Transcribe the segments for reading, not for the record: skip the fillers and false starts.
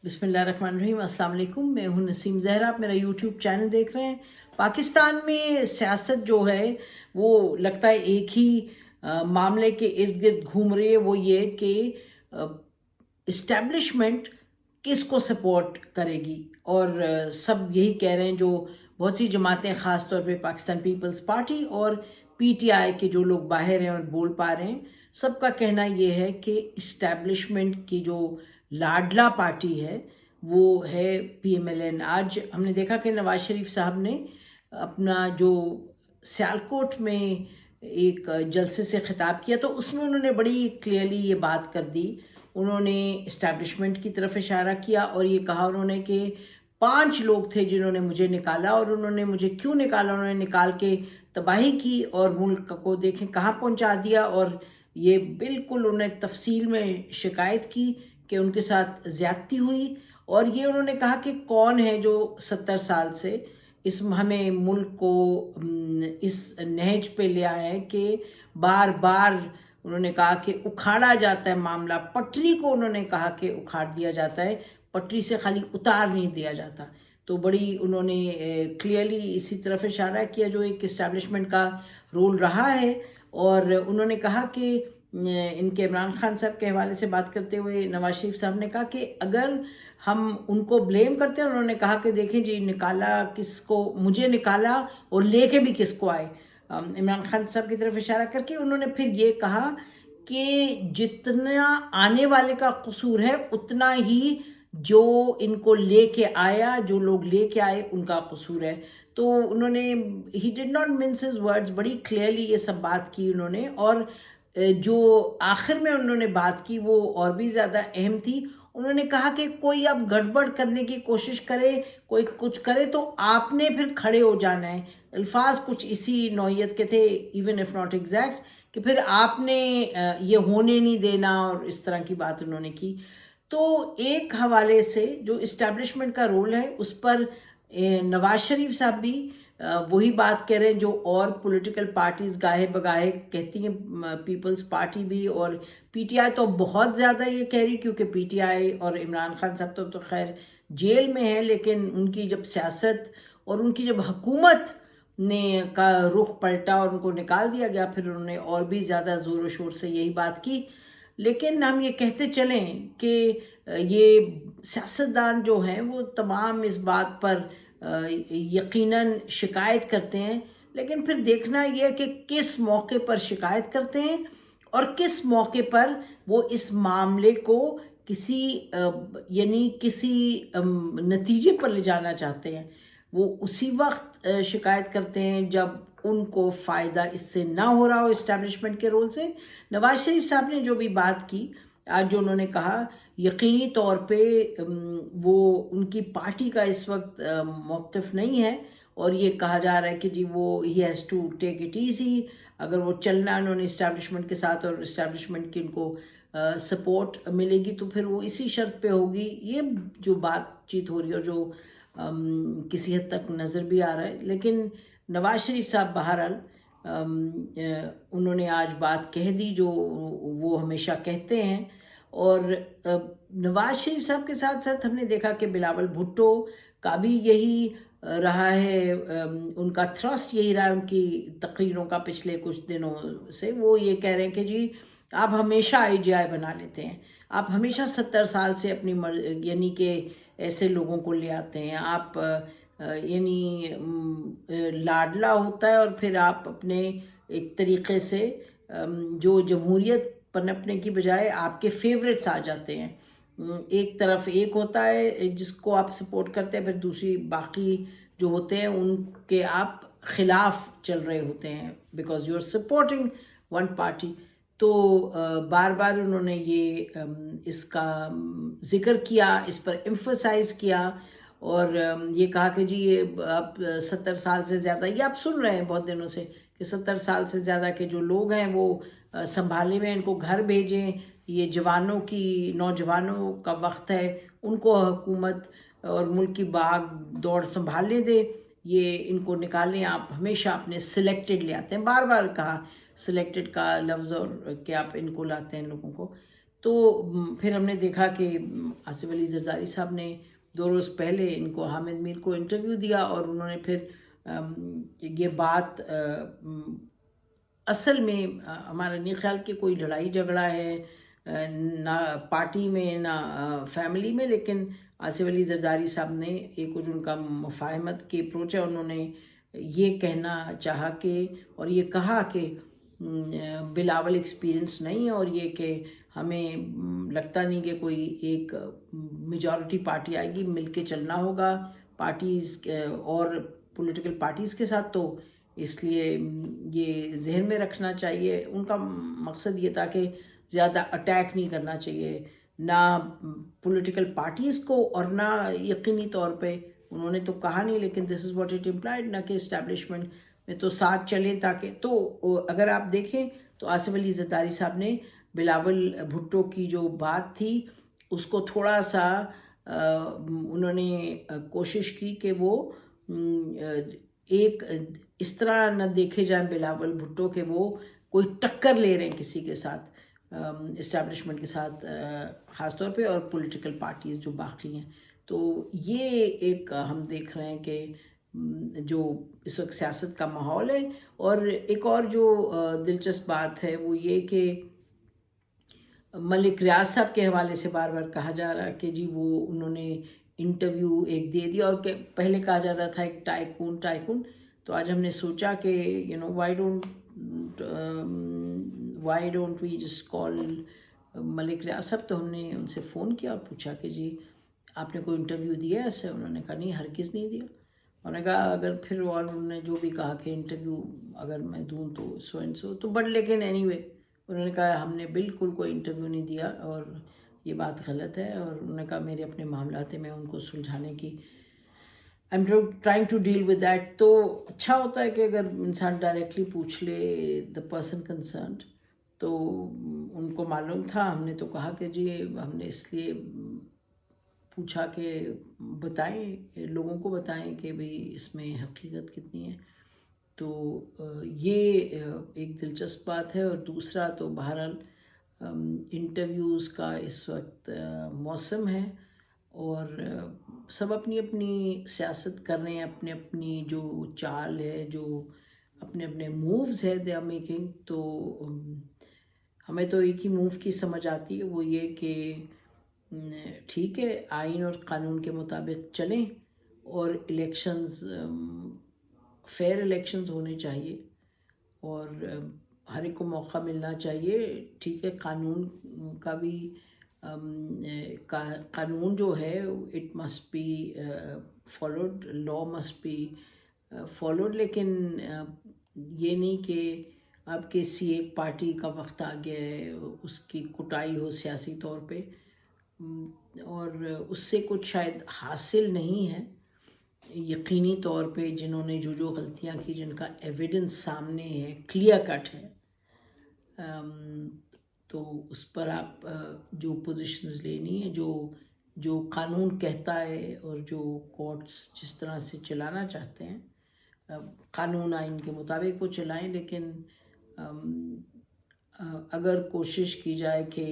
बिस्मिल्लाहिर्रहमानिर्रहीम। अस्सलाम वालेकुम। मैं हूं नसीम ज़हरा। आप मेरा यूट्यूब चैनल देख रहे हैं। पाकिस्तान में सियासत जो है वो लगता है एक ही मामले के इर्द गिर्द घूम रही है। वो ये कि इस्टेब्लिशमेंट किसको सपोर्ट करेगी, और सब यही कह रहे हैं, जो बहुत सी जमातें, ख़ास तौर पे पाकिस्तान पीपल्स पार्टी और पीटीआई के जो लोग बाहर हैं और बोल पा रहे हैं, सबका कहना ये है कि इस्टेब्लिशमेंट की जो लाडला पार्टी है वो है पीएमएलएन। आज हमने देखा कि नवाज शरीफ साहब ने अपना जो सियालकोट में एक जलसे से खिताब किया, तो उसमें उन्होंने बड़ी क्लियरली ये बात कर दी। उन्होंने इस्टेब्लिशमेंट की तरफ इशारा किया और ये कहा उन्होंने कि 5 लोग थे जिन्होंने मुझे निकाला, और उन्होंने मुझे क्यों निकाला, उन्होंने निकाल के तबाही की और मुल्क को देखें कहाँ पहुँचा दिया। और ये बिल्कुल उन्हें तफसील में शिकायत की कि उनके साथ ज़्यादती हुई। और ये उन्होंने कहा कि कौन है जो 70 साल से इस हमें मुल्क को इस नहज पे ले आए हैं कि बार बार उन्होंने कहा कि उखाड़ा जाता है मामला। पटरी को उन्होंने कहा कि उखाड़ दिया जाता है, पटरी से खाली उतार नहीं दिया जाता। तो बड़ी उन्होंने क्लियरली इसी तरफ इशारा किया जो एक इस्टेब्लिशमेंट का रोल रहा है। और उन्होंने कहा कि इनके इमरान खान साहब के हवाले से बात करते हुए नवाज शरीफ साहब ने कहा कि अगर हम उनको ब्लेम करते हैं, उन्होंने कहा कि देखें जी, निकाला किसको, मुझे निकाला और लेके भी किसको आए। इमरान खान साहब की तरफ इशारा करके उन्होंने फिर ये कहा कि जितना आने वाले का कसूर है उतना ही जो इनको लेके आया, जो लोग लेके आए, उनका कसूर है। तो उन्होंने he did not mince his words, बड़ी क्लियरली ये सब बात की उन्होंने। और जो आखिर में उन्होंने बात की वो और भी ज़्यादा अहम थी। उन्होंने कहा कि कोई अब गड़बड़ करने की कोशिश करे, कोई कुछ करे, तो आपने फिर खड़े हो जाना है। अल्फाज कुछ इसी नौयत के थे, इवन इफ़ नॉट एग्जैक्ट, कि फिर आपने ये होने नहीं देना, और इस तरह की बात उन्होंने की। तो एक हवाले से जो इस्टेब्लिशमेंट का रोल है उस पर नवाज शरीफ साहब भी वही बात कह रहे हैं जो और पॉलिटिकल पार्टीज़ गाहे बगाहे कहती हैं। पीपल्स पार्टी भी और पीटीआई तो बहुत ज़्यादा ये कह रही, क्योंकि पीटीआई और इमरान खान साहब तो खैर जेल में है, लेकिन उनकी जब सियासत और उनकी जब हुकूमत ने का रुख पलटा और उनको निकाल दिया गया, फिर उन्होंने और भी ज़्यादा ज़ोर शोर से यही बात की। लेकिन हम ये कहते चलें कि ये सियासतदान जो हैं वो तमाम इस बात पर यकीनन शिकायत करते हैं, लेकिन फिर देखना यह कि किस मौके पर शिकायत करते हैं और किस मौके पर वो इस मामले को किसी यानी किसी नतीजे पर ले जाना चाहते हैं। वो उसी वक्त शिकायत करते हैं जब उनको फ़ायदा इससे ना हो रहा हो इस्टेब्लिशमेंट के रोल से। नवाज शरीफ साहब ने जो भी बात की आज, जो उन्होंने कहा, यकीनी तौर पे वो उनकी पार्टी का इस वक्त मौक़िफ़ नहीं है, और ये कहा जा रहा है कि जी वो ही has to take it easy. अगर वो चलना उन्होंने इस्टेब्लिशमेंट के साथ और इस्टेब्लिशमेंट की उनको सपोर्ट मिलेगी तो फिर वो इसी शर्त पे होगी। ये जो बातचीत हो रही है और जो किसी हद तक नज़र भी आ रहा है। लेकिन नवाज शरीफ साहब बहरहाल उन्होंने आज बात कह दी जो वो हमेशा कहते हैं। और नवाज शरीफ साहब के साथ साथ हमने देखा कि बिलावल भुट्टो का भी यही रहा है, उनका थ्रस्ट यही रहा है उनकी तकरीरों का पिछले कुछ दिनों से। वो ये कह रहे हैं कि जी आप हमेशा आईजीआई बना लेते हैं, आप हमेशा 70 साल से अपनी यानी कि ऐसे लोगों को ले आते हैं आप, यानी लाडला होता है और फिर आप अपने एक तरीक़े से जो जमहूरियत पनपने की बजाय आपके फेवरेट्स आ जाते हैं। एक तरफ एक होता है जिसको आप सपोर्ट करते हैं, फिर दूसरी बाकी जो होते हैं उनके आप ख़िलाफ़ चल रहे होते हैं, because you are supporting one party. तो बार बार उन्होंने ये इसका ज़िक्र किया, इस पर एम्फसाइज़ किया और ये कहा कि जी ये आप 70 साल से ज़्यादा, ये आप सुन रहे हैं बहुत दिनों से कि 70 साल से ज़्यादा के जो लोग हैं वो संभालने में, इनको घर भेजें, ये जवानों की, नौजवानों का वक्त है, उनको हुकूमत और मुल्क की भाग दौड़ संभालने दें, ये इनको निकालें, आप हमेशा अपने सिलेक्टेड ले आते हैं। बार बार कहा सिलेक्टेड का लफ्ज़ और कि आप इनको लाते हैं लोगों को। تو پھر ہم نے دیکھا کہ آصف علی زرداری صاحب نے 2 روز پہلے ان کو حامد میر کو انٹرویو دیا، اور انہوں نے پھر یہ بات اصل میں ہمارا نہیں خیال کہ کوئی لڑائی جھگڑا ہے نہ پارٹی میں نہ فیملی میں، لیکن آصف علی زرداری صاحب نے ایک جو ان کا مفاہمت کی اپروچ ہے، انہوں نے یہ کہنا چاہا کہ اور یہ کہا کہ بلاول ایکسپیرینس نہیں ہے، اور یہ کہ ہمیں لگتا نہیں کہ کوئی ایک میجورٹی پارٹی آئے گی، مل کے چلنا ہوگا پارٹیز اور پولیٹیکل پارٹیز کے ساتھ. تو اس لیے یہ ذہن میں رکھنا چاہیے. ان کا مقصد یہ تھا کہ زیادہ اٹیک نہیں کرنا چاہیے نہ پولیٹیکل پارٹیز کو اور نہ یقینی طور پہ انہوں نے تو کہا نہیں، لیکن دس از واٹ اٹ امپلائڈ، نہ کہ اسٹیبلشمنٹ میں تو ساتھ چلیں. تاکہ تو اگر آپ دیکھیں تو آصف علی زرداری صاحب نے بلاول بھٹو کی جو بات تھی اس کو تھوڑا سا انہوں نے کوشش کی کہ وہ ایک اس طرح نہ دیکھے جائیں بلاول بھٹو کہ وہ کوئی ٹکر لے رہے ہیں کسی کے ساتھ، اسٹیبلشمنٹ کے ساتھ خاص طور پہ، اور پولیٹیکل پارٹیز جو باقی ہیں. تو یہ ایک ہم دیکھ رہے ہیں کہ جو اس وقت سیاست کا ماحول ہے. اور ایک اور جو دلچسپ بات ہے وہ یہ کہ ملک ریاض صاحب کے حوالے سے بار بار کہا جا رہا ہے کہ جی وہ انہوں نے انٹرویو ایک دے دیا، اور کہ پہلے کہا جا رہا تھا ایک ٹائکون. تو آج ہم نے سوچا کہ why don't we just call Malik Riaz صاحب. تو ہم نے ان سے فون کیا اور پوچھا کہ جی آپ نے کوئی انٹرویو دیا ہے ایسے؟ انہوں نے کہا نہیں، ہرگز نہیں دیا. انہوں نے کہا اگر پھر اور انہوں نے جو بھی کہا کہ انٹرویو اگر میں دوں تو سو اینڈ سو تو، بٹ لیکن اینی وے انہوں نے کہا ہم نے بالکل کوئی انٹرویو نہیں دیا اور یہ بات غلط ہے. اور انہوں نے کہا میرے اپنے معاملات ہیں، میں ان کو سلجھانے کی I am trying to deal with that. تو اچھا ہوتا ہے کہ اگر انسان ڈائریکٹلی پوچھ لے دا پرسن کنسرنڈ. تو ان کو معلوم تھا، ہم نے تو کہا کہ جی ہم نے اس لیے پوچھا کہ بتائیں، لوگوں کو بتائیں کہ بھئی اس میں حقیقت کتنی ہے. تو یہ ایک دلچسپ بات ہے. اور دوسرا تو بہرحال انٹرویوز کا اس وقت موسم ہے، اور سب اپنی اپنی سیاست کر رہے ہیں، اپنے اپنی جو چال ہے، جو اپنے اپنے مووز ہے دے آر میکنگ. تو ہمیں تو ایک ہی موو کی سمجھ آتی ہے، وہ یہ کہ ٹھیک ہے آئین اور قانون کے مطابق چلیں، اور الیکشنز فیئر الیکشنز ہونے چاہیے، اور ہر ایک کو موقع ملنا چاہیے. ٹھیک ہے قانون کا بھی قانون جو ہے it must be followed, law must be followed. لیکن یہ نہیں کہ اب کسی ایک پارٹی کا وقت آ گیا ہے اس کی کٹائی ہو سیاسی طور پہ، اور اس سے کچھ شاید حاصل نہیں ہے. یقینی طور پہ جنہوں نے جو غلطیاں کی، جن کا ایویڈنس سامنے ہے، کلیئر کٹ ہے، تو اس پر آپ جو پوزیشنز لینی ہے، جو قانون کہتا ہے اور جو کورٹس جس طرح سے چلانا چاہتے ہیں قانون آئین کے مطابق وہ چلائیں. لیکن اگر کوشش کی جائے کہ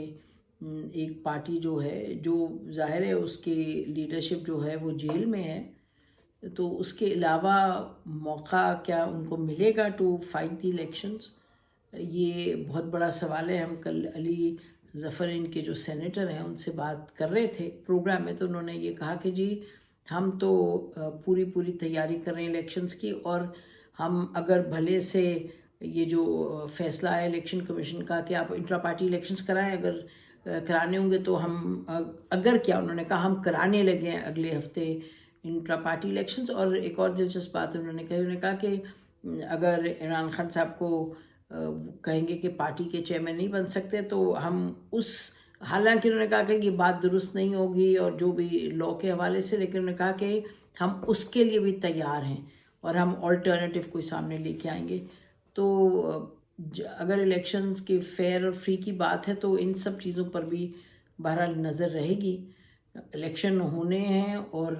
ایک پارٹی جو ہے، جو ظاہر ہے اس کی لیڈرشپ جو ہے وہ جیل میں ہے، تو اس کے علاوہ موقع کیا ان کو ملے گا ٹو فائٹ دی الیکشنز؟ یہ بہت بڑا سوال ہے. ہم کل علی ظفر ان کے جو سینیٹر ہیں ان سے بات کر رہے تھے پروگرام میں، تو انہوں نے یہ کہا کہ جی ہم تو پوری تیاری کر رہے ہیں الیکشنز کی، اور ہم اگر بھلے سے یہ جو فیصلہ ہے الیکشن کمیشن کا کہ آپ انٹرا پارٹی الیکشنز کرائیں، اگر کرانے ہوں گے تو ہم اگر کیا انہوں نے کہا ہم کرانے لگے ہیں اگلے ہفتے انٹرا پارٹی الیکشنز. اور ایک اور دلچسپ بات انہوں نے کہا کہ اگر عمران خان صاحب کو کہیں گے کہ پارٹی کے چیئرمین نہیں بن سکتے تو ہم حالانکہ انہوں نے کہا کہ یہ بات درست نہیں ہوگی اور جو بھی لاء کے حوالے سے، لیکن انہوں نے کہا کہ ہم اس کے لیے بھی تیار ہیں اور ہم آلٹرنیٹیو کوئی سامنے لے کے آئیں گے. تو اگر الیکشنز کی فیئر اور فری کی بات ہے تو ان سب چیزوں پر بھی بہرحال نظر رہے گی. الیکشن ہونے ہیں اور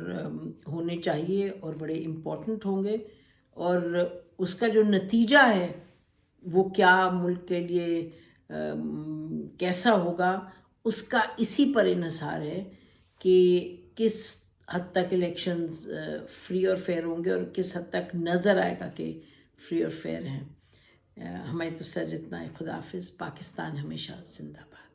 ہونے چاہیے اور بڑے امپورٹنٹ ہوں گے، اور اس کا جو نتیجہ ہے وہ کیا ملک کے لیے کیسا ہوگا، اس کا اسی پر انحصار ہے کہ کس حد تک الیکشنز فری اور فیئر ہوں گے اور کس حد تک نظر آئے گا کہ فری اور فیئر ہیں. ہماری طرف سے جتنا ہے. خدا حافظ. پاکستان ہمیشہ زندہ باد.